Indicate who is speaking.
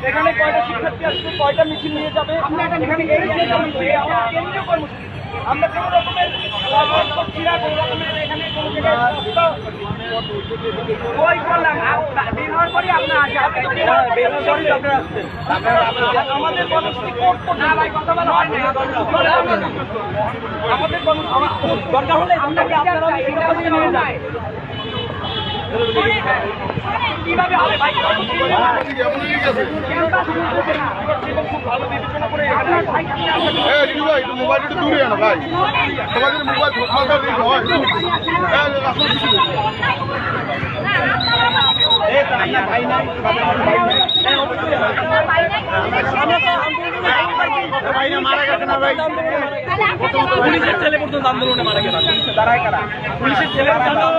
Speaker 1: এখানে কয়টা শিক্ষার্থী আসছে, কয়টা মিছিল নিয়ে যাবে, আমরা কেন্দ্রীয় কর্মসূচি, আমরা কোনো রকমের ওই করলাম বের হওয়ার পরে আপনার আমাদের কর্মসূচি না ভাই কথা বলা হয় না, আমাদের দরকার হলে আমরা নিয়ে যাই কিভাবে হবে ভাই? ভালো বিবেচনা করে
Speaker 2: মোবাইল একটু দূরে আনো ভাই, তোমাদের মোবাইল মারা গেছে না ভাই,
Speaker 1: পুলিশের ছেলে পর্যন্ত আন্দোলনে মারা গেছে, দাঁড়ায় কারা পুলিশের ছেলে আন্দোলন